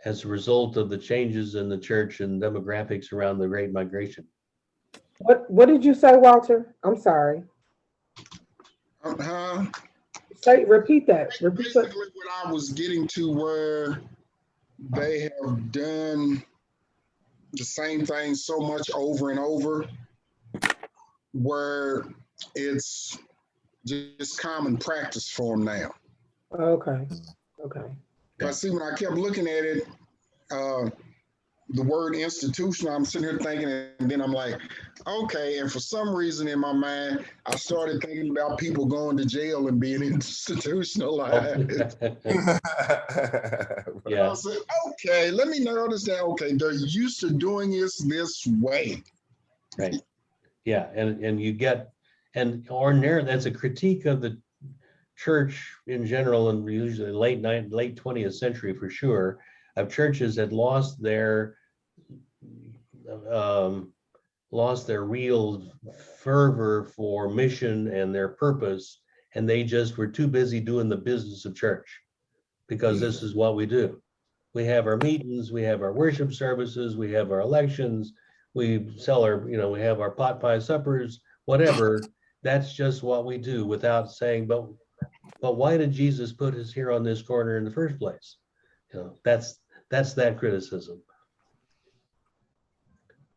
as a result of the changes in the church and demographics around the Great Migration. What did you say, Walter? I'm sorry. Repeat that. Repeat that. Basically, what I was getting to, where they have done the same thing so much over and over, where it's just common practice for them now. Okay. Okay. I see when I kept looking at it, the word institutional, I'm sitting here thinking, and then I'm like, okay. And for some reason in my mind, I started thinking about people going to jail and being institutionalized. Yeah. I said, okay, let me notice that. Okay, they're used to doing this way. Right. Yeah, and you get, and ordinarily that's a critique of the church in general, and usually late 20th century for sure, of churches that lost their real fervor for mission and their purpose, and they just were too busy doing the business of church, because this is what we do. We have our meetings, we have our worship services, we have our elections, we sell our, we have our pot pie suppers, whatever. That's just what we do, without saying, but why did Jesus put us here on this corner in the first place? That's that criticism.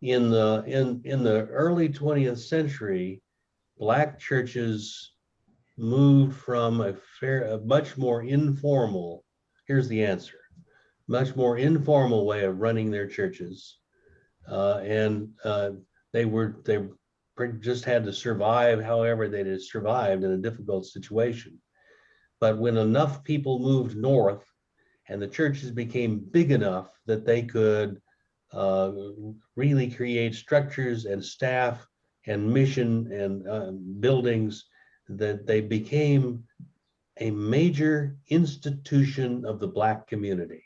In the early 20th century, Black churches moved from a much more informal, here's the answer, much more informal way of running their churches. They just had to survive however they had survived in a difficult situation. But when enough people moved north and the churches became big enough that they could really create structures and staff and mission and buildings, that they became a major institution of the Black community.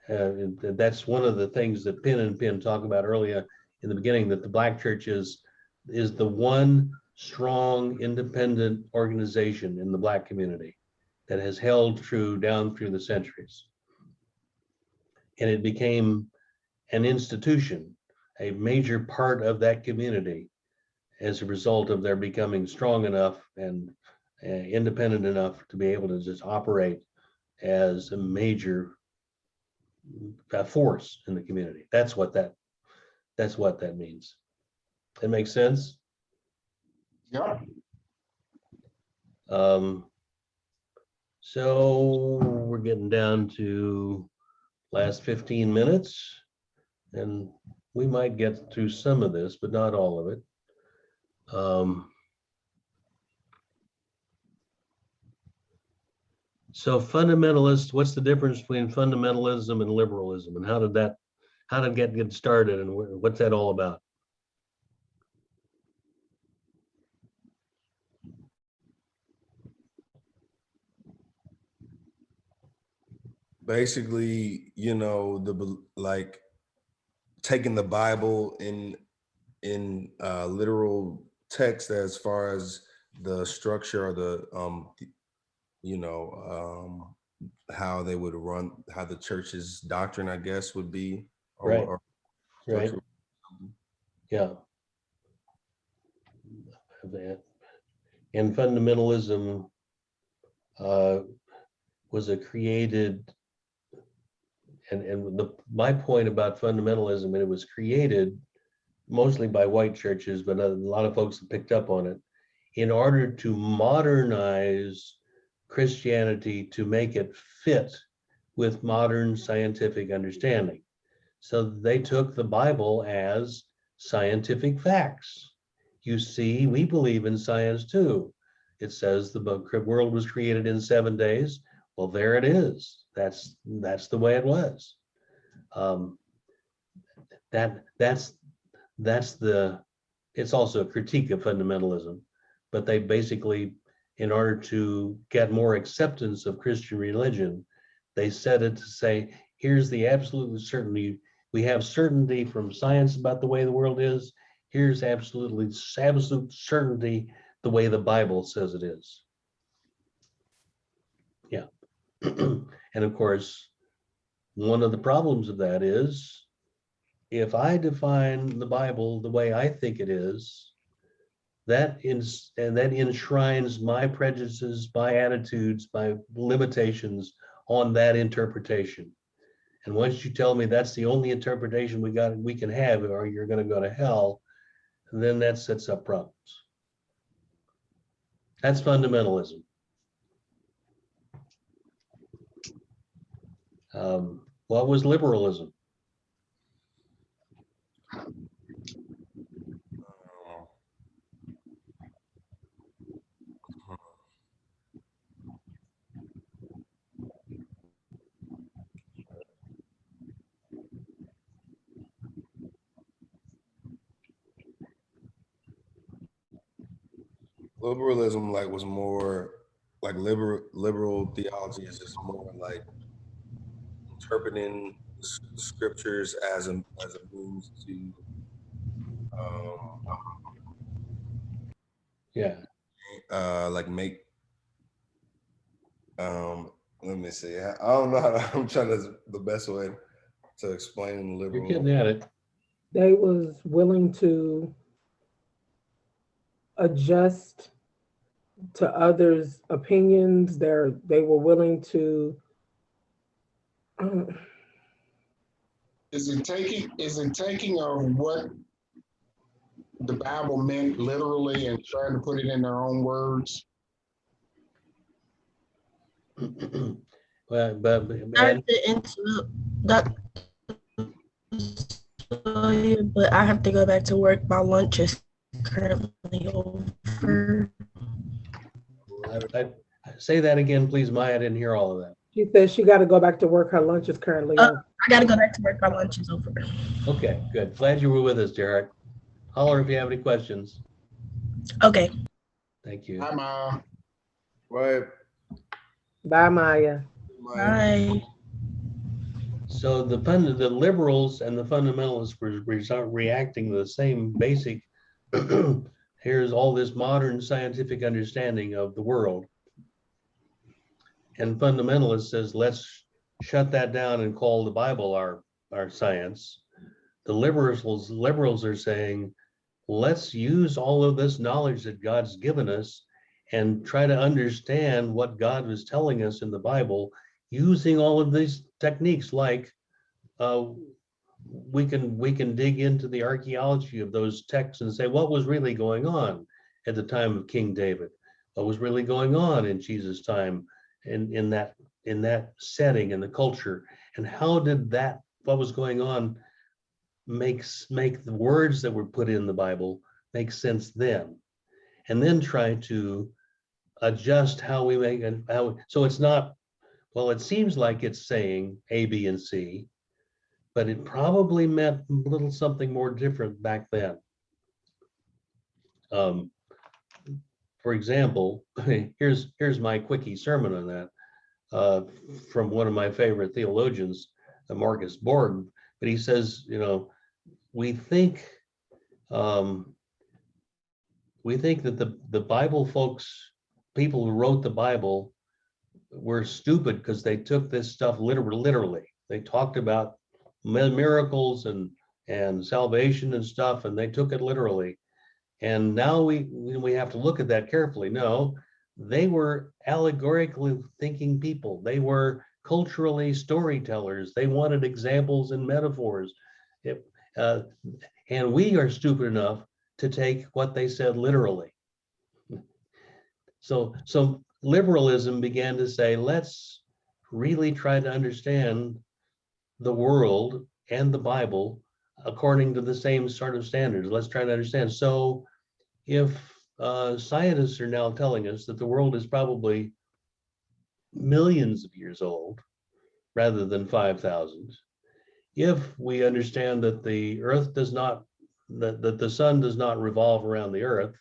That's one of the things that Penn and Penn talked about earlier in the beginning, that the Black church is the one strong, independent organization in the Black community that has held true down through the centuries. And it became an institution, a major part of that community, as a result of their becoming strong enough and independent enough to be able to just operate as a major force in the community. That's what that means. That makes sense? Yeah. So we're getting down to last 15 minutes, and we might get through some of this, but not all of it. So fundamentalists, what's the difference between fundamentalism and liberalism, and how did it get started, and what's that all about? Basically, like taking the Bible in literal text, as far as the structure or how they would run, how the church's doctrine, I guess, would be, Right. or Right. structure. Yeah. That. And fundamentalism was a created, and my point about fundamentalism, and it was created mostly by white churches, but a lot of folks have picked up on it, in order to modernize Christianity to make it fit with modern scientific understanding. So they took the Bible as scientific facts. You see, we believe in science too. It says the world was created in 7 days. Well, there it is. That's the way it was. It's also a critique of fundamentalism, but they basically, in order to get more acceptance of Christian religion, they set it to say, here's the absolute certainty. We have certainty from science about the way the world is. Here's absolute certainty the way the Bible says it is. Yeah. And of course, one of the problems of that is, if I define the Bible the way I think it is, that enshrines my prejudices, my attitudes, my limitations on that interpretation. And once you tell me that's the only interpretation we can have, or you're going to go to hell, then that sets up problems. That's fundamentalism. What was liberalism? Liberalism was more like liberal theology is just more like interpreting the scriptures as a means to make let me see. I don't know I'm trying to the best way to explain liberal. You're getting at it. They was willing to adjust to others' opinions. They were willing to. Is it taking of what the Bible meant literally and trying to put it in their own words? But Sorry to interrupt, Dr. Sawyer, but I have to go back to work. My lunch is currently over. I say that again, please, Maya. I didn't hear all of that. She says she got to go back to work. Her lunch is currently over. I got to go back to work. My lunch is over. Okay, good. Glad you were with us, Derek. Holler if you have any questions. Okay. Thank you. Hi, Ma. Right. Bye, Maya. Bye. So the liberals and the fundamentalists were reacting to the same basic, here's all this modern scientific understanding of the world. And fundamentalist says, let's shut that down and call the Bible our science. The liberals are saying, let's use all of this knowledge that God's given us and try to understand what God was telling us in the Bible using all of these techniques, like we can dig into the archaeology of those texts and say what was really going on at the time of King David, what was really going on in Jesus' time in that setting and the culture, and how did that what was going on make the words that were put in the Bible make sense then, and then try to adjust how we make it. So it's not, well, it seems like it's saying A, B, and C, but it probably meant a little something more different back then. For example, here's my quickie sermon on that from one of my favorite theologians, Marcus Borg. But he says, we think we think that the Bible folks, people who wrote the Bible, were stupid because they took this stuff literally. They talked about miracles and salvation and stuff, and they took it literally. And now we have to look at that carefully. No, they were allegorically thinking people. They were culturally storytellers. They wanted examples and metaphors. And we are stupid enough to take what they said literally. So liberalism began to say, let's really try to understand the world and the Bible according to the same sort of standards. Let's try to understand. So if scientists are now telling us that the world is probably millions of years old rather than 5,000, if we understand that the earth does not, that the sun does not revolve around the earth,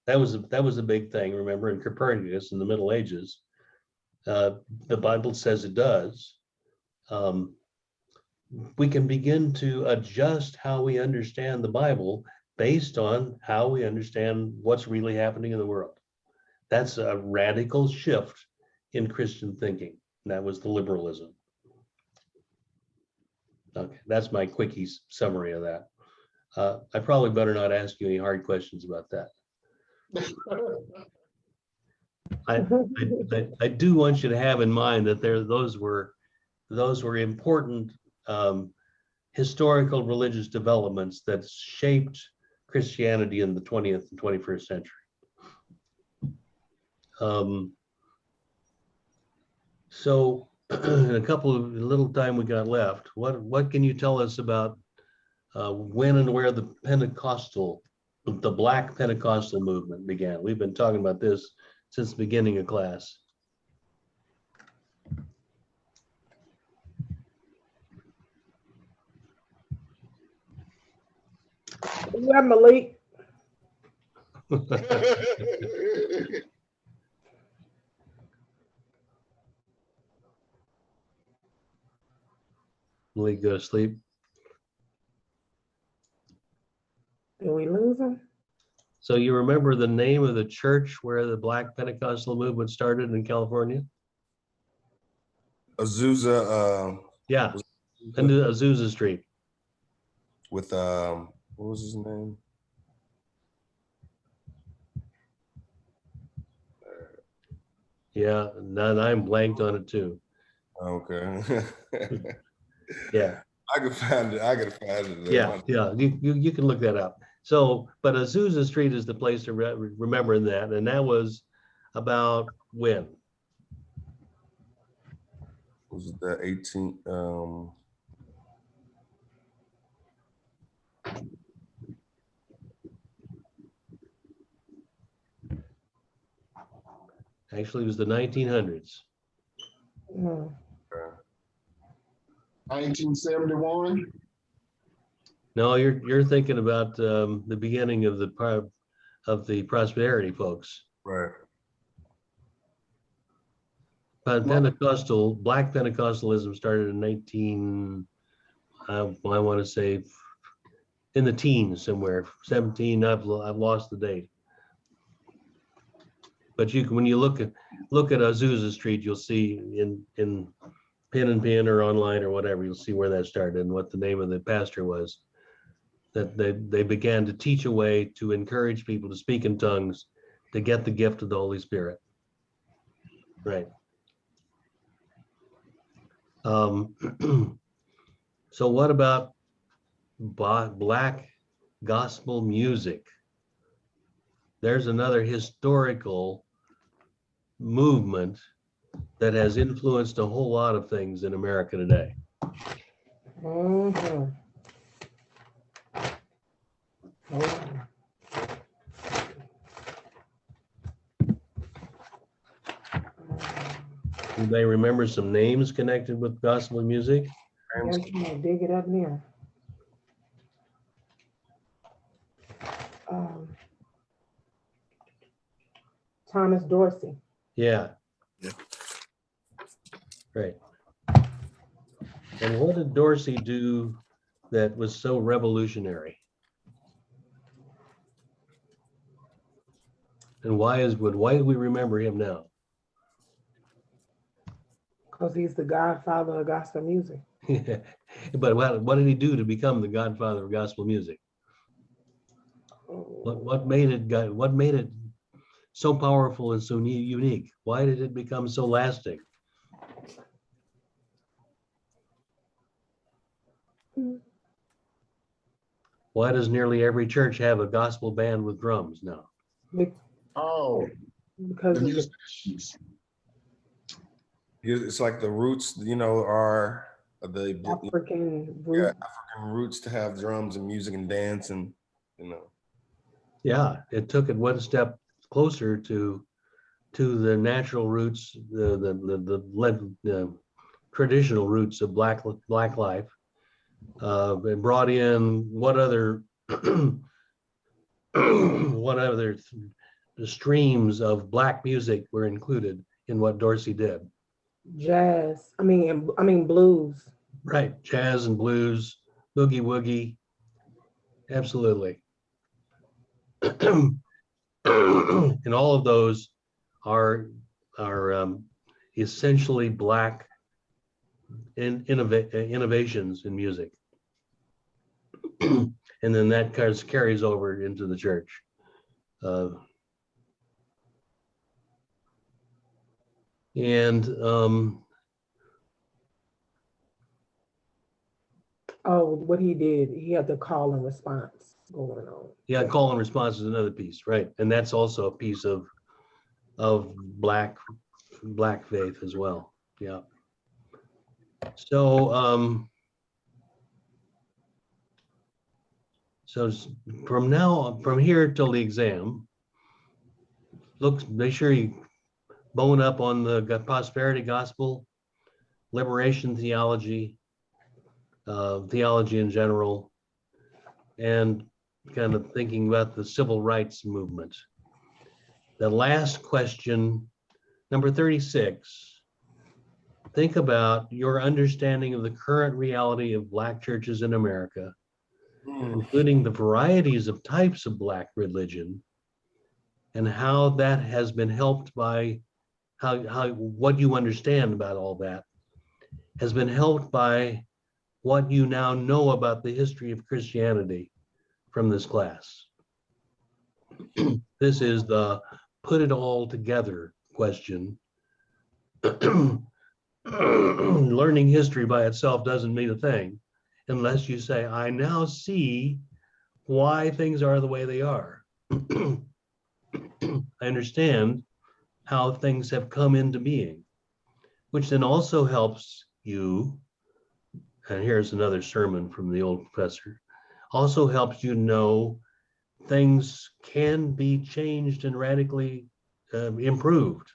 that was a big thing, remember, in Copernicus in the Middle Ages. The Bible says it does. We can begin to adjust how we understand the Bible based on how we understand what's really happening in the world. That's a radical shift in Christian thinking. That was the liberalism. Okay, that's my quickie summary of that. I probably better not ask you any hard questions about that. I do want you to have in mind that those were important historical religious developments that shaped Christianity in the 20th and 21st century. So in a couple of little time we got left, what can you tell us about when and where the Black Pentecostal movement began? We've been talking about this since the beginning of class. Yeah, Malik. Malik, go to sleep. Did we lose him? So you remember the name of the church where the Black Pentecostal movement started in California? Azusa. Yeah, into Azusa Street. With what was his name? Yeah, and I'm blanked on it too. Okay. Yeah. I could find it. I could find it. Yeah. You can look that up. So, but Azusa Street is the place to remember that, and that was about when? Was it the 18th? Actually, it was the 1900s. 1971. No, you're thinking about the beginning of the prosperity folks. Right. But Black Pentecostalism started in I want to say in the teens somewhere, 17. I've lost the date. But when you look at Azusa Street, you'll see in Pin and Pin or online or whatever, you'll see where that started and what the name of the pastor was. That they began to teach a way to encourage people to speak in tongues to get the gift of the Holy Spirit. Right. So what about Black gospel music? There's another historical movement that has influenced a whole lot of things in America today. Mm-hmm. Do they remember some names connected with gospel music? I'm gonna dig it up now. Thomas Dorsey. Yeah. Yeah. Great. And what did Dorsey do that was so revolutionary? And why do we remember him now? Because he's the godfather of gospel music. But what did he do to become the godfather of gospel music? What made it so powerful and so unique? Why did it become so lasting? Why does nearly every church have a gospel band with drums now? Oh, Because the of the, musicians. It's like the roots, are the African root. African roots to have drums and music and dance and, Yeah, it took it one step closer to the natural roots, the traditional roots of black life. It brought in what other streams of black music were included in what Dorsey did. Jazz. I mean blues. Right, jazz and blues, boogie woogie, absolutely. And all of those are essentially black innovations in music. And then that carries over into the church. What he did, he had the call and response going on. Yeah, call and response is another piece, right? And that's also a piece of black faith as well. Yeah. So so from here till the exam, make sure you bone up on the prosperity gospel, liberation theology, theology in general, and kind of thinking about the civil rights movement. The last question, number 36, think about your understanding of the current reality of Black churches in America, including the varieties of types of Black religion, and how that has been helped by how what you understand about all that has been helped by what you now know about the history of Christianity from this class. This is the put it all together question. Learning history by itself doesn't mean a thing unless you say, I now see why things are the way they are. I understand how things have come into being, which then also helps you, and here's another sermon from the old professor, also helps you know things can be changed and radically improved.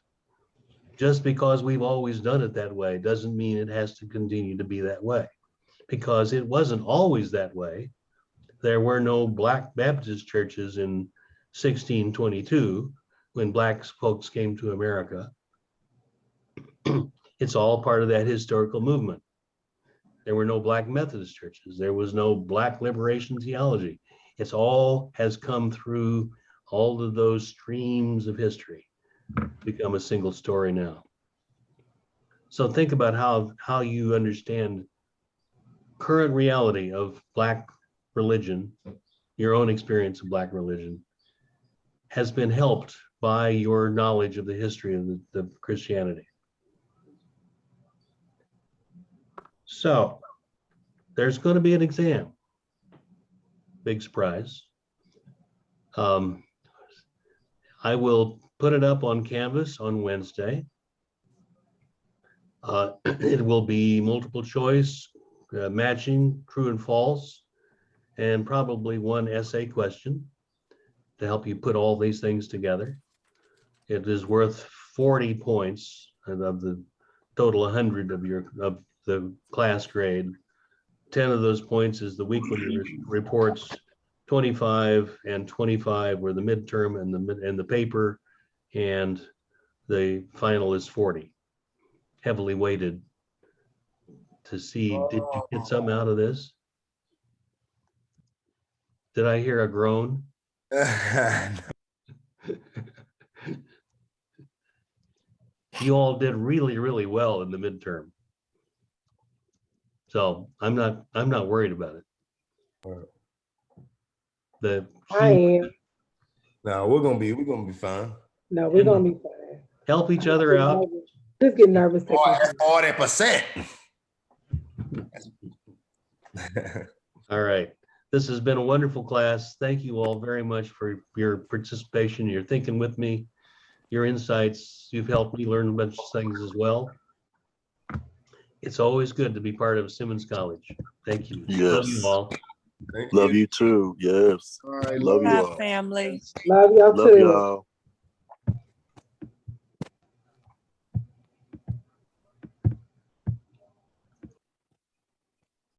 Just because we've always done it that way doesn't mean it has to continue to be that way, because it wasn't always that way. There were no Black Baptist churches in 1622 when Black folks came to America. It's all part of that historical movement. There were no Black Methodist churches. There was no Black liberation theology. It's all has come through all of those streams of history, become a single story now. So think about how you understand current reality of Black religion, your own experience of Black religion, has been helped by your knowledge of the history of the Christianity. So there's going to be an exam. Big surprise. I will put it up on Canvas on Wednesday. It will be multiple choice, matching true and false, and probably one essay question to help you put all these things together. It is worth 40 points of the total 100 of the class grade. 10 of those points is the weekly reports, 25 and 25 were the midterm and the paper, and the final is 40. Heavily weighted to see, did you get something out of this? Did I hear a groan? you all did really, really well in the midterm. So I'm not worried about it. Right. The I am. Now we're gonna be fine. No, we're gonna be fine. help each other out. Just get nervous. taking That's time. 40%. All right. This has been a wonderful class. Thank you all very much for your participation. You're thinking with me, your insights. You've helped me learn a bunch of things as well. It's always good to be part of Simmons College. Thank you. Love you Yes. all. Thank Love you too. Yes. All right, Love you Bye, all. family. Love y'all Love too. y'all.